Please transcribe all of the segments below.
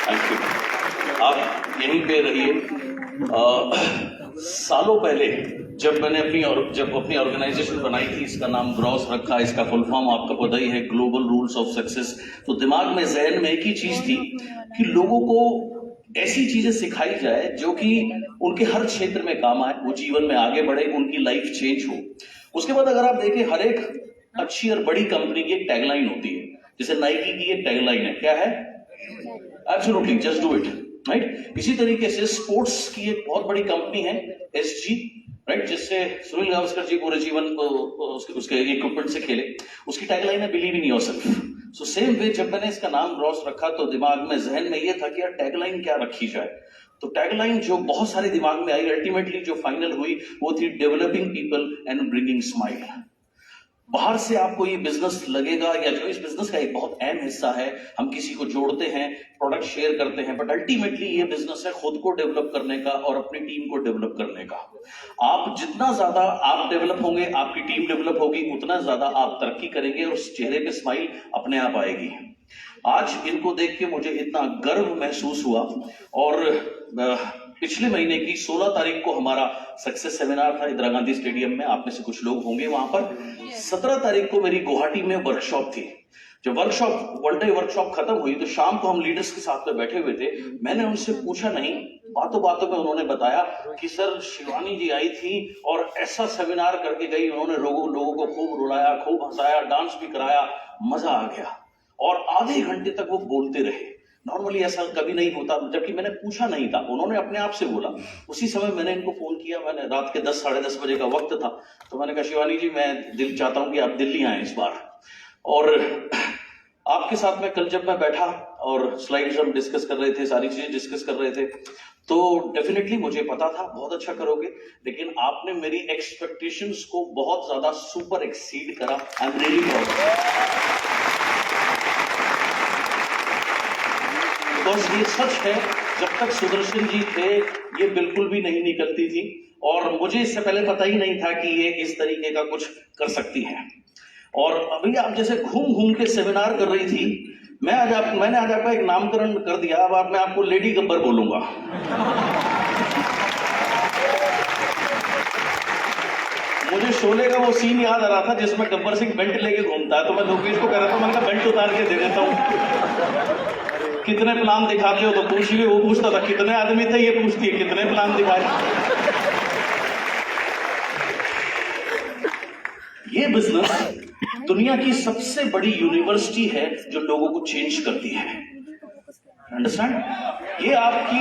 Thank you. आप यहीं पे रहिए। सालों पहले जब मैंने अपनी ऑर्गेनाइजेशन बनाई थी, इसका नाम ग्रॉस रखा, इसका फुल फॉर्म आपको पता ही है, ग्लोबल रूल्स ऑफ सक्सेस। तो दिमाग में, जहन में एक ही चीज थी कि लोगों को ऐसी चीजें सिखाई जाए जो कि उनके हर क्षेत्र में काम आए, वो जीवन में आगे बढ़े, उनकी लाइफ चेंज हो। उसके बाद अगर आप देखें, हर एक अच्छी और बड़ी कंपनी की एक टैगलाइन होती है। जैसे नाइकी की एक टैगलाइन है, क्या है? Absolutely, just do it, right. इसी तरीके से स्पोर्ट्स की एक बहुत बड़ी कंपनी है एसजी, राइट, जिससे सुनील गावस्कर जी पूरे जीवन को उसके इक्विपमेंट से खेले। उसकी टैगलाइन है believe in yourself. So same way जब मैंने इसका नाम ग्रॉस रखा तो दिमाग में, जहन में ये था कि यार टैगलाइन क्या रखी जाए। तो टैगलाइन जो बहुत सारे दिमाग में आई, अल्टीमेटली जो फाइनल हुई वो थी developing people and bringing smile. बाहर से आपको ये बिजनेस लगेगा, या जो इस बिजनेस का एक बहुत अहम हिस्सा है, हम किसी को जोड़ते हैं, प्रोडक्ट शेयर करते हैं, बट अल्टीमेटली ये बिजनेस है खुद को डेवलप करने का और अपनी टीम को डेवलप करने का। आप जितना ज्यादा आप डेवलप होंगे, आपकी टीम डेवलप होगी, उतना ज्यादा आप तरक्की करेंगे और उस चेहरे पे स्माइल अपने आप आएगी। आज इनको देख के मुझे इतना गर्व महसूस हुआ। और पिछले महीने की 16 तारीख को हमारा सक्सेस सेमिनार था इंदिरा गांधी स्टेडियम में, आप में से कुछ लोग होंगे वहां पर। 17 तारीख को मेरी गुवाहाटी में वर्कशॉप थी। जब वर्कशॉप, वन डे वर्कशॉप खत्म हुई तो शाम को हम लीडर्स के साथ में बैठे हुए थे। मैंने उनसे पूछा नहीं, बातों बातों में उन्होंने बताया कि सर शिवानी जी आई थी और ऐसा सेमिनार करके गई, उन्होंने लोगों को खूब रुलाया, खूब हंसाया, डांस भी कराया, मजा आ गया। और आधे घंटे तक वो बोलते रहे। नॉर्मली ऐसा कभी नहीं होता, जबकि मैंने पूछा नहीं था, उन्होंने अपने आप से बोला। उसी समय मैंने इनको फोन किया, मैंने रात के 10 साढ़े 10 बजे का वक्त था, तो मैंने कहा शिवानी जी मैं चाहता हूं कि आप दिल्ली आए इस बार, और आपके साथ में कल जब मैं बैठा और स्लाइड्स हम डिस्कस कर रहे थे, सारी चीजें डिस्कस कर रहे थे, तो डेफिनेटली मुझे पता था बहुत अच्छा करोगे, लेकिन आपने मेरी एक्सपेक्टेशंस को बहुत ज्यादा सुपर एक्सीड करा। I am really proud. ये सच है, जब तक सुदर्शन जी थे ये बिल्कुल भी नहीं निकलती थी, और मुझे इससे पहले पता ही नहीं था कि ये इस तरीके का कुछ कर सकती है। और अभी आप जैसे घूम घूम के सेमिनार कर रही थी, मैंने आज आपका एक नामकरण कर दिया। अब मैं आपको लेडी गब्बर बोलूंगा। मुझे शोले का वो सीन याद आ रहा था जिसमें गब्बर सिंह बेल्ट लेके घूमता है, तो मैं लोकेश को कह रहा था, मैंने कहा बेल्ट उतार के दे देता हूं। कितने प्लान दिखाते हो तो पूछिए, वो पूछता था कितने आदमी थे, ये पूछती है कितने प्लान दिखाए। ये बिजनेस दुनिया की सबसे बड़ी यूनिवर्सिटी है जो लोगों को चेंज करती है। अंडरस्टैंड? ये आपकी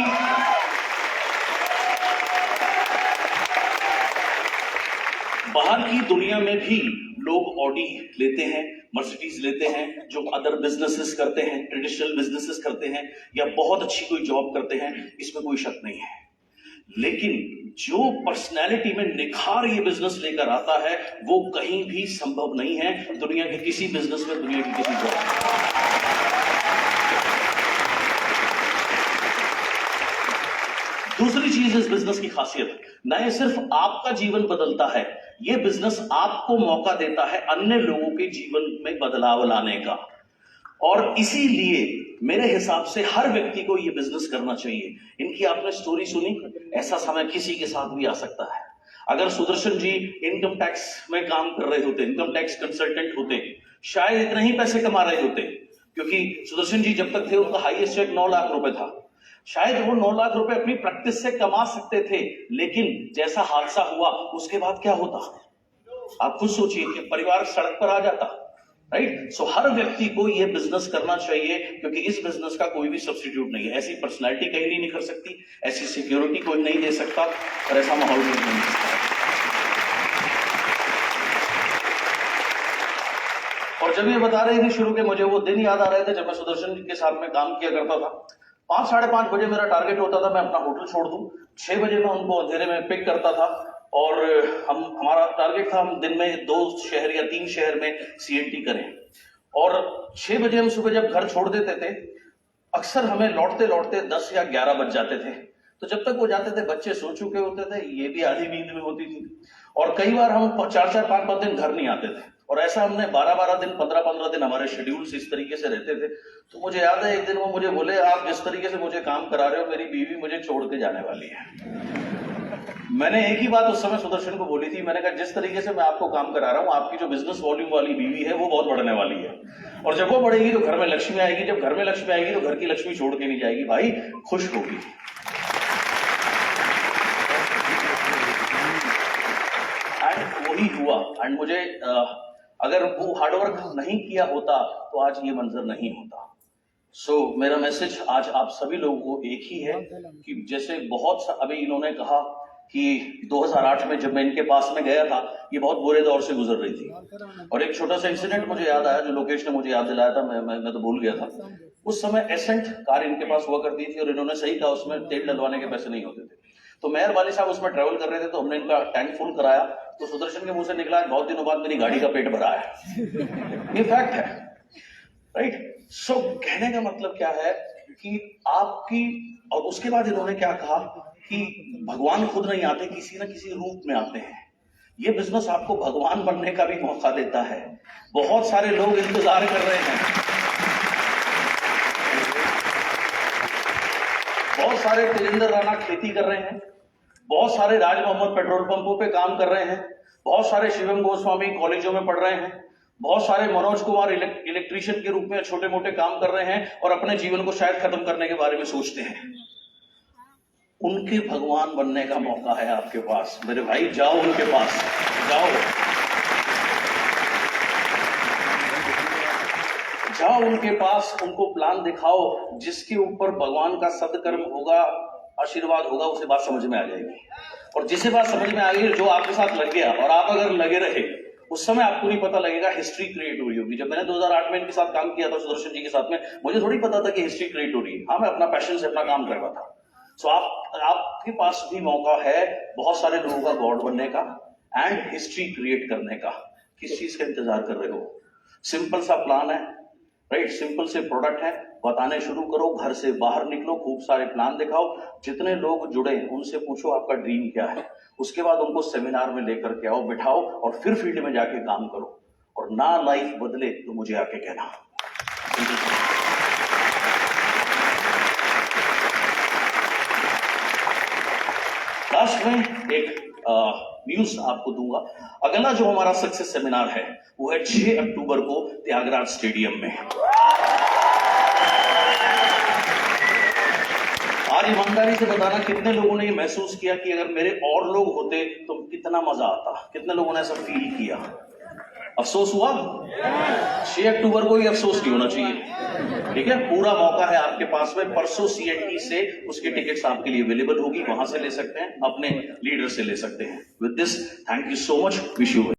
बाहर की दुनिया में भी लोग ऑडी लेते हैं, मर्सिडीज लेते हैं, जो अदर बिजनेसेस करते हैं, ट्रेडिशनल बिजनेसेस करते हैं, या बहुत अच्छी कोई जॉब करते हैं, इसमें कोई शक नहीं है। लेकिन जो पर्सनैलिटी में निखार ये बिजनेस लेकर आता है वो कहीं भी संभव नहीं है दुनिया के किसी बिजनेस में, दुनिया की किसी जॉब में। दूसरी चीज इस बिजनेस की खासियत, न ये सिर्फ आपका जीवन बदलता है, ये बिजनेस आपको मौका देता है अन्य लोगों के जीवन में बदलाव लाने का। और इसीलिए मेरे हिसाब से हर व्यक्ति को ये बिजनेस करना चाहिए। इनकी आपने स्टोरी सुनी, ऐसा समय किसी के साथ भी आ सकता है। अगर सुदर्शन जी इनकम टैक्स में काम कर रहे होते, इनकम टैक्स कंसल्टेंट होते, शायद इतने ही पैसे कमा रहे होते, क्योंकि सुदर्शन जी जब तक थे उनका हाईएस्ट चेक 9 लाख रुपए था। शायद वो 9 लाख रुपए अपनी प्रैक्टिस से कमा सकते थे, लेकिन जैसा हादसा हुआ उसके बाद क्या होता, आप खुद सोचिए कि परिवार सड़क पर आ जाता, राइट। सो हर व्यक्ति को ये बिजनेस करना चाहिए, क्योंकि इस बिजनेस का कोई भी सब्स्टिट्यूट नहीं है। ऐसी पर्सनैलिटी कहीं नहीं निखर सकती, ऐसी सिक्योरिटी कोई नहीं दे सकता, और ऐसा माहौल नहीं दे सकता। और जब ये बता रही थी शुरू के, मुझे वो दिन याद आ रहे थे जब मैं सुदर्शन के साथ में काम किया करता था। 5 साढ़े 5 बजे मेरा टारगेट होता था मैं अपना होटल छोड़ दूं, 6 बजे मैं उनको अंधेरे में पिक करता था, और हमारा टारगेट था हम दिन में 2 शहर या 3 शहर में सीएनटी करें। और 6 बजे हम सुबह जब घर छोड़ देते थे, अक्सर हमें लौटते लौटते 10 या 11 बज जाते थे। तो जब तक वो जाते थे बच्चे सो चुके होते थे, ये भी आधी नींद में होती थी, और कई बार हम 4-4 5-5 दिन घर नहीं आते थे। और ऐसा हमने 12-12 दिन 15-15 दिन हमारे शेड्यूल्स इस तरीके से रहते थे। तो मुझे याद है एक दिन वो मुझे बोले, आप जिस तरीके से मुझे काम करा रहे हो, मेरी बीवी मुझे छोड़ के जाने वाली है। मैंने एक ही बात उस समय सुदर्शन को बोली थी, मैंने कहा जिस तरीके से मैं आपको काम करा रहा हूं, आपकी जो बिजनेस वॉल्यूम वाली बीवी है वो बहुत बढ़ने वाली है, और जब वो बढ़ेगी तो घर में लक्ष्मी आएगी, जब घर में लक्ष्मी आएगी तो घर की लक्ष्मी छोड़ के नहीं जाएगी, भाई खुश होगी। एंड वही हुआ। एंड मुझे अगर वो हार्डवर्क नहीं किया होता तो आज ये मंजर नहीं होता। सो मेरा मैसेज आज आप सभी लोगों को एक ही है कि जैसे अभी इन्होंने कहा कि 2008 में जब मैं इनके पास में गया था, ये बहुत बुरे दौर से गुजर रही थी, और एक छोटा सा इंसिडेंट मुझे याद आया जो लोकेश ने मुझे याद दिलाया था, मैं तो भूल गया था। उस समय एसेंट कार इनके पास हुआ करती थी, और इन्होंने सही कहा उसमें तेल डलवाने के पैसे नहीं होते थे। तो मेयर वाली साहब उसमें ट्रेवल कर रहे थे, तो हमने इनका टैंक फुल कराया, तो सुदर्शन के मुंह से निकला बहुत दिनों बाद मेरी गाड़ी का पेट भरा है। ये फैक्ट है, राइट। सो कहने का मतलब क्या है कि आपकी, और उसके बाद इन्होंने क्या कहा कि भगवान खुद नहीं आते, किसी न किसी रूप में आते हैं। ये बिजनेस आपको भगवान बनने का भी मौका देता है। बहुत सारे लोग इंतजार कर रहे हैं, बहुत सारे तेजिंदर राणा खेती कर रहे हैं, बहुत सारे राज मोहम्मद पेट्रोल पंपों पे काम कर रहे हैं, बहुत सारे शिवम गोस्वामी कॉलेजों में पढ़ रहे हैं, बहुत सारे मनोज कुमार इलेक्ट्रीशियन के रूप में छोटे मोटे काम कर रहे हैं और अपने जीवन को शायद खत्म करने के बारे में सोचते हैं। उनके भगवान बनने का मौका है आपके पास मेरे भाई, जाओ उनके पास, जाओ उनके पास, उनको प्लान दिखाओ, जिसके ऊपर भगवान का सदकर्म होगा, आशीर्वाद होगा, उसे बात समझ में आ जाएगी। और जिसे बात समझ में आ गई, जो आपके साथ लग गया और आप अगर लगे रहे, उस समय आपको नहीं पता लगेगा हिस्ट्री क्रिएट हुई होगी। जब मैंने 2008 में इनके साथ काम किया था, सुदर्शन जी के साथ में, मुझे थोड़ी पता था कि हिस्ट्री क्रिएट हो रही है। हाँ, मैं अपना पैशन से अपना काम कर रहा था। सो आपके पास भी मौका है बहुत सारे लोगों का गॉड बनने का एंड हिस्ट्री क्रिएट करने का। किस चीज का इंतजार कर रहे हो? सिंपल सा प्लान है, राइट, सिंपल से प्रोडक्ट है, बताने शुरू करो, घर से बाहर निकलो, खूब सारे प्लान दिखाओ, जितने लोग जुड़े उनसे पूछो आपका ड्रीम क्या है, उसके बाद उनको सेमिनार में लेकर के आओ, बिठाओ, और फिर फील्ड में जाके काम करो। और ना लाइफ बदले तो मुझे आके कहना। लास्ट में एक न्यूज आपको दूंगा। अगला जो हमारा सक्सेस सेमिनार है वो है 6 अक्टूबर को त्यागराज स्टेडियम में। आज ईमानदारी से बताना, कितने लोगों ने ये महसूस किया कि अगर मेरे और लोग होते तो कितना मजा आता? कितने लोगों ने ऐसा फील किया? अफसोस हुआ? 6 अक्टूबर को ही अफसोस नहीं होना चाहिए, ठीक है। पूरा मौका है आपके पास में। परसों CNT से उसकी टिकट्स आपके लिए अवेलेबल होगी, वहां से ले सकते हैं, अपने लीडर से ले सकते हैं। With this, thank you so much, wish you